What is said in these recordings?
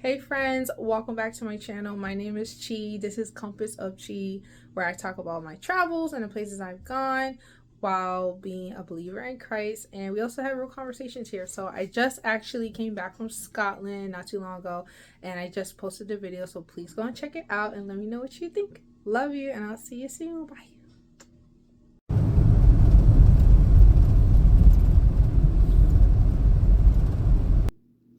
Hey friends, welcome back to my channel. My name is Chi. This is Compass of Chi, where I talk about my travels and the places I've gone while being a believer in Christ. And we also have real conversations here. So I just actually came back from Scotland not too long ago, and I just posted a video. So please go and check it out and let me know what you think. Love you, and I'll see you soon. Bye.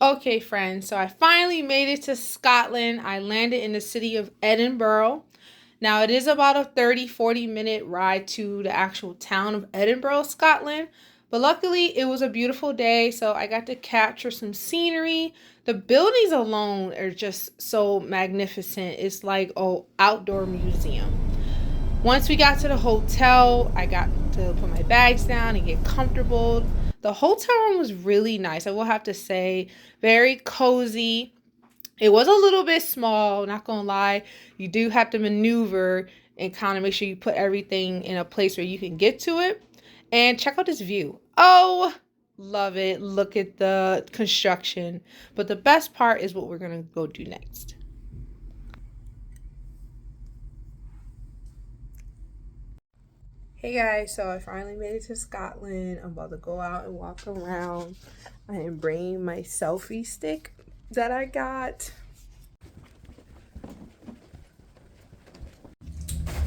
Okay, friends, so I finally made it to Scotland. I landed in the city of Edinburgh. Now, it is about a 30-40 minute ride to the actual town of Edinburgh, Scotland. But luckily, it was a beautiful day, so I got to capture some scenery. The buildings alone are just so magnificent. It's like an outdoor museum. Once we got to the hotel, I got to put my bags down and get comfortable. The hotel room was really nice, I will have to say. Very cozy. It was a little bit small, not gonna lie. You do have to maneuver and kind of make sure you put everything in a place where you can get to it. And check out this view. Oh, love it. Look at the construction. But the best part is what we're gonna go do next. Hey guys, so I finally made it to Scotland. I'm about to go out and walk around. I am bringing my selfie stick that I got.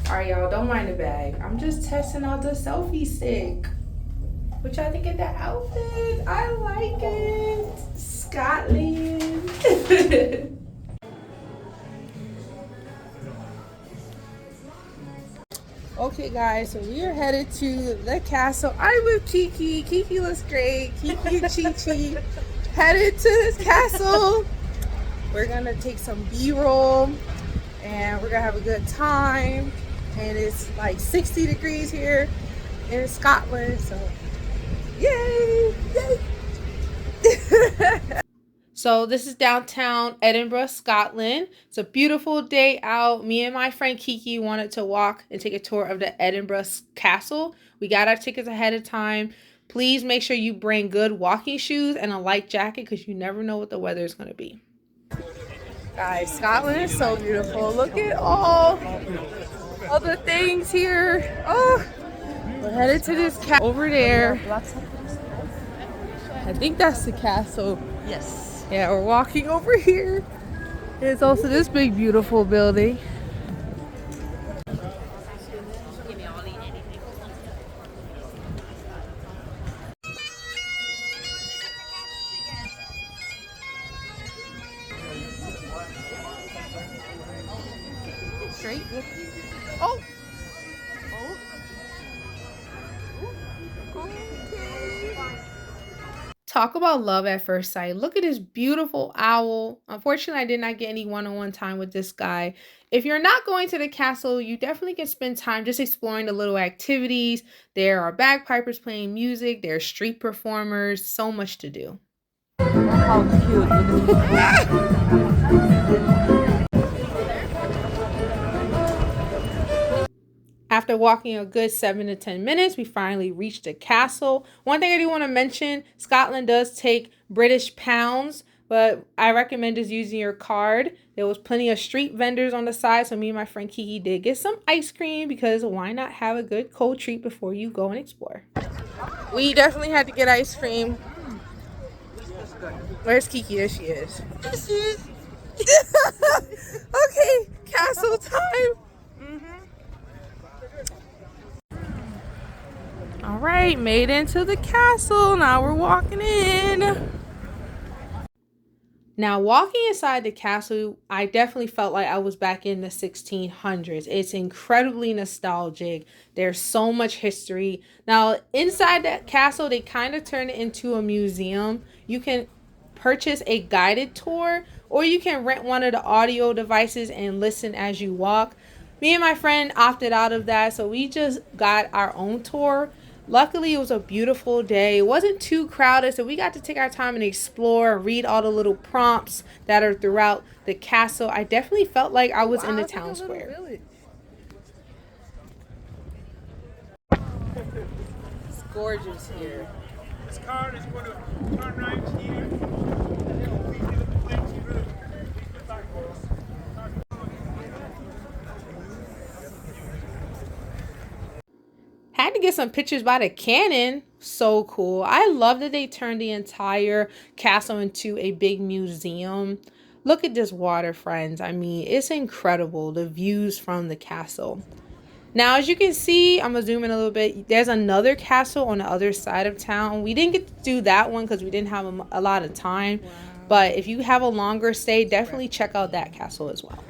Alright y'all, don't mind the bag. I'm just testing out the selfie stick. What y'all think of the outfit? I like it. Scotland. Okay guys, so we are headed to the castle. I'm with Kiki. Kiki looks great. Kiki and Chi-Chi headed to this castle. We're gonna take some B-roll and we're gonna have a good time. And it's like 60 degrees here in Scotland, so yay! Yay! So this is downtown Edinburgh, Scotland. It's a beautiful day out. Me and my friend Kiki wanted to walk and take a tour of the Edinburgh Castle. We got our tickets ahead of time. Please make sure you bring good walking shoes and a light jacket because you never know what the weather is going to be. Guys, Scotland is so beautiful. Look at all of the things here. Oh, we're headed to this castle over there. I think that's the castle. Yes. Yeah, we're walking over here. There's also this big, beautiful building. Straight. Oh! Oh! Talk about love at first sight. Look at this beautiful owl. Unfortunately, I did not get any one-on-one time with this guy. If you're not going to the castle, you definitely can spend time just exploring the little activities. There are bagpipers playing music. There are street performers. So much to do. How cute. After walking a good 7 to 10 minutes, we finally reached the castle. One thing I do want to mention, Scotland does take British pounds, but I recommend just using your card. There was plenty of street vendors on the side, so me and my friend Kiki did get some ice cream because why not have a good cold treat before you go and explore? We definitely had to get ice cream. Where's Kiki? There she is. There she is. Okay, castle time. All right, made into the castle. Now we're walking in. Now, walking inside the castle, I definitely felt like I was back in the 1600s. It's incredibly nostalgic. There's so much history. Now, inside that castle, they kind of turned it into a museum. You can purchase a guided tour, or you can rent one of the audio devices and listen as you walk. Me and my friend opted out of that, so we just got our own tour. Luckily, it was a beautiful day. It wasn't too crowded, so we got to take our time and explore and read all the little prompts that are throughout the castle. I definitely felt like I was in the town square. It's gorgeous here. This car is going to turn right here. get some pictures by the cannon. So cool. I love that they turned the entire castle into a big museum. Look at this water, friends. I mean, it's incredible, the views from the castle. Now, as you can see, I'm going to zoom in a little bit. There's another castle on the other side of town. We didn't get to do that one because we didn't have a lot of time. Wow. But if you have a longer stay, definitely check out that castle as well.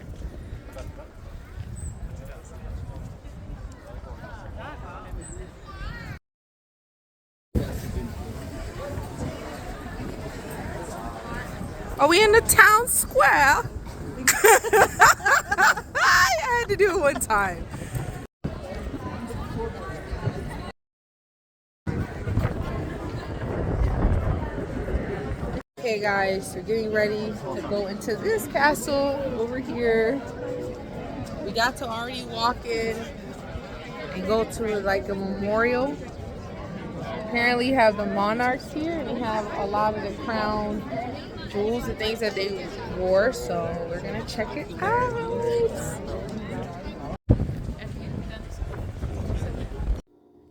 Are we in the town square? I had to do it one time. Okay guys, we're getting ready to go into this castle over here. We got to already walk in and go to like a memorial. Apparently you have the monarchs here and you have a lot of the crown jewels and things that they wore, so we're gonna check it out.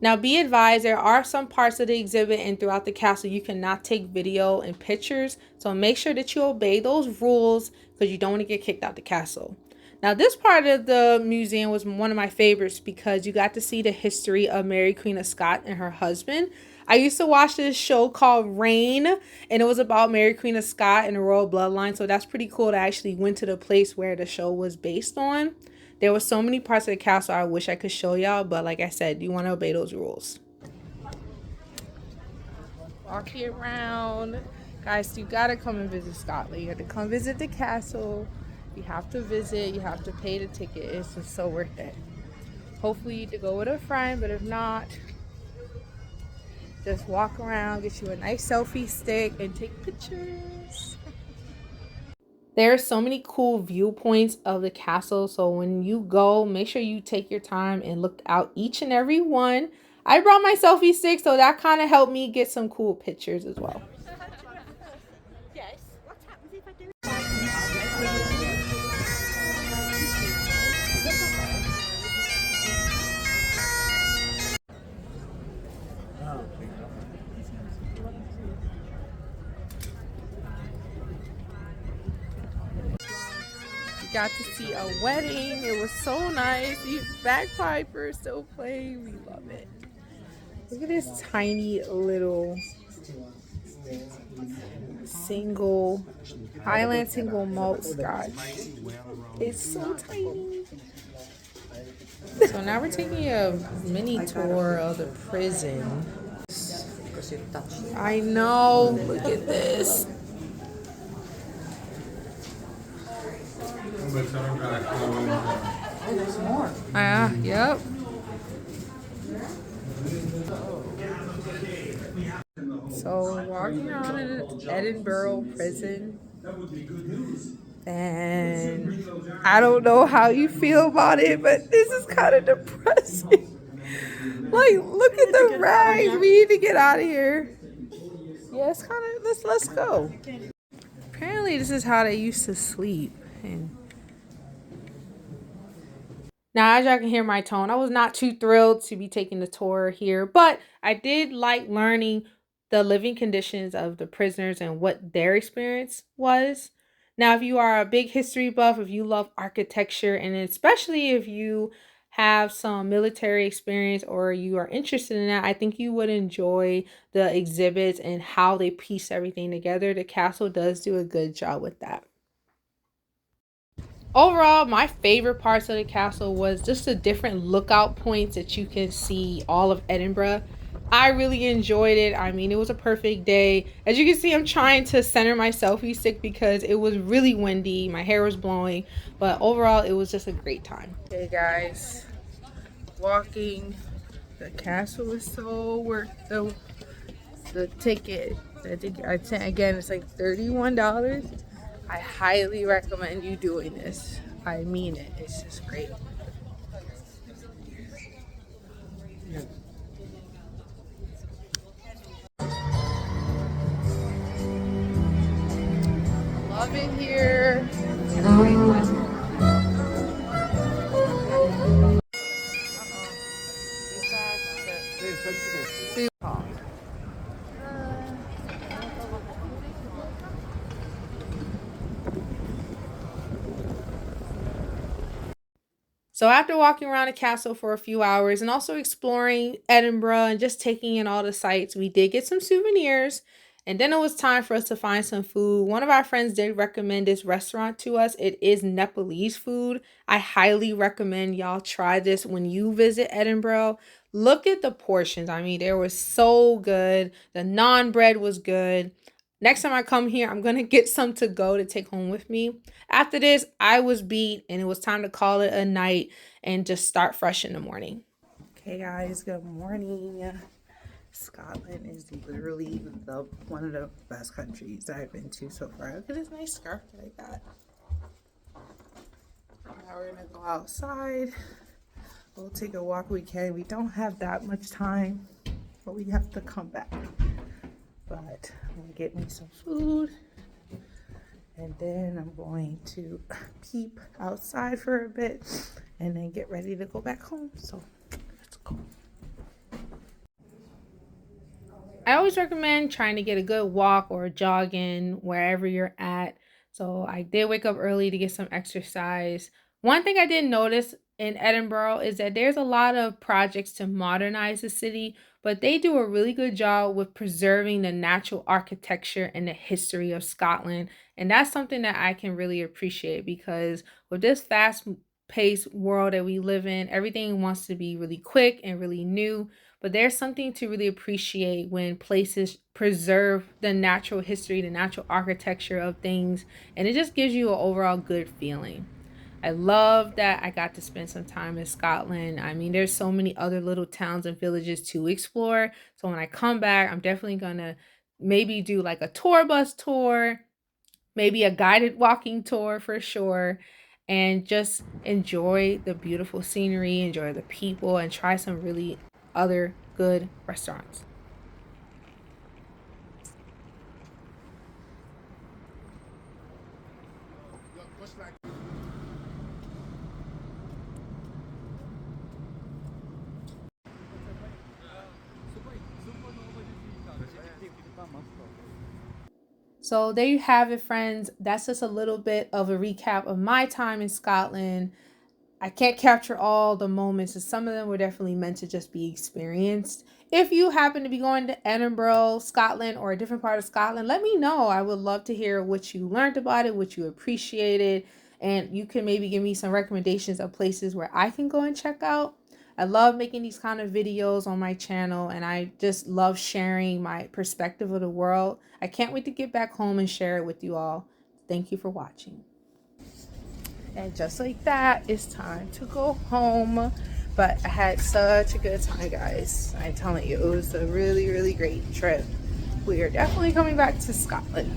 Now be advised, there are some parts of the exhibit and throughout the castle you cannot take video and pictures, so make sure that you obey those rules because you don't want to get kicked out the castle. Now this part of the museum was one of my favorites because you got to see the history of Mary Queen of Scots and her husband. I used to watch this show called Reign, and it was about Mary Queen of Scots and the royal bloodline, so that's pretty cool. I actually went to the place where the show was based on. There were so many parts of the castle I wish I could show y'all, but like I said, you want to obey those rules. Walking around. Guys, you got to come and visit Scotland. You have to come visit the castle. You have to visit. You have to pay the ticket. It's just so worth it. Hopefully you get to go with a friend, but if not, just walk around, get you a nice selfie stick, and take pictures. There are so many cool viewpoints of the castle, so when you go, make sure you take your time and look out each and every one. I brought my selfie stick, so that kind of helped me get some cool pictures as well. Yes. What happens if I do? Got to see a wedding. It was so nice. These bagpipers still playing. We love it. Look at this tiny little Highland single malt scotch. It's so tiny. So now we're taking a mini tour of the prison. I know. Look at this. Yep. So walking around in Edinburgh prison, and I don't know how you feel about it, but this is kind of depressing. Like, look at the rags. We need to get out of here. Yeah, it's kind of, let's go. Apparently this is how they used to sleep. And now, as y'all can hear my tone, I was not too thrilled to be taking the tour here, but I did like learning the living conditions of the prisoners and what their experience was. Now, if you are a big history buff, if you love architecture, and especially if you have some military experience or you are interested in that, I think you would enjoy the exhibits and how they piece everything together. The castle does do a good job with that. Overall, my favorite parts of the castle was just the different lookout points that you can see all of Edinburgh. I really enjoyed it. I mean, it was a perfect day. As you can see, I'm trying to center my selfie stick because it was really windy. My hair was blowing, but overall, it was just a great time. Hey guys, walking the castle is so worth the ticket. I think again, it's like $31. I highly recommend you doing this. I mean it. It's just great. Love it here. So after walking around the castle for a few hours and also exploring Edinburgh and just taking in all the sights, we did get some souvenirs. And then it was time for us to find some food. One of our friends did recommend this restaurant to us. It is Nepalese food. I highly recommend y'all try this when you visit Edinburgh. Look at the portions. I mean, they were so good. The naan bread was good. Next time I come here, I'm going to get some to go to take home with me. After this, I was beat and it was time to call it a night and just start fresh in the morning. Okay, guys, good morning. Scotland is literally one of the best countries that I've been to so far. Look at this nice scarf that I got. Now we're gonna go outside. We'll take a walk. We don't have that much time, but we have to come back. But I'm gonna get me some food, and then I'm going to peep outside for a bit and then get ready to go back home. So let's go. I always recommend trying to get a good walk or a jog in wherever you're at. So I did wake up early to get some exercise. One thing I did notice in Edinburgh is that there's a lot of projects to modernize the city, but they do a really good job with preserving the natural architecture and the history of Scotland. And that's something that I can really appreciate because with this fast paced world that we live in, everything wants to be really quick and really new. But there's something to really appreciate when places preserve the natural history, the natural architecture of things, and it just gives you an overall good feeling. I love that I got to spend some time in Scotland. I mean, there's so many other little towns and villages to explore. So when I come back, I'm definitely gonna maybe do like a tour bus tour, maybe a guided walking tour for sure, and just enjoy the beautiful scenery, enjoy the people, and try some really other good restaurants. So there you have it, friends. That's just a little bit of a recap of my time in Scotland. I can't capture all the moments, and some of them were definitely meant to just be experienced. If you happen to be going to Edinburgh, Scotland, or a different part of Scotland, let me know. I would love to hear what you learned about it, what you appreciated, and you can maybe give me some recommendations of places where I can go and check out. I love making these kind of videos on my channel, and I just love sharing my perspective of the world. I can't wait to get back home and share it with you all. Thank you for watching. And just like that, it's time to go home. But I had such a good time, guys. I'm telling you, it was a really, really great trip. We are definitely coming back to Scotland.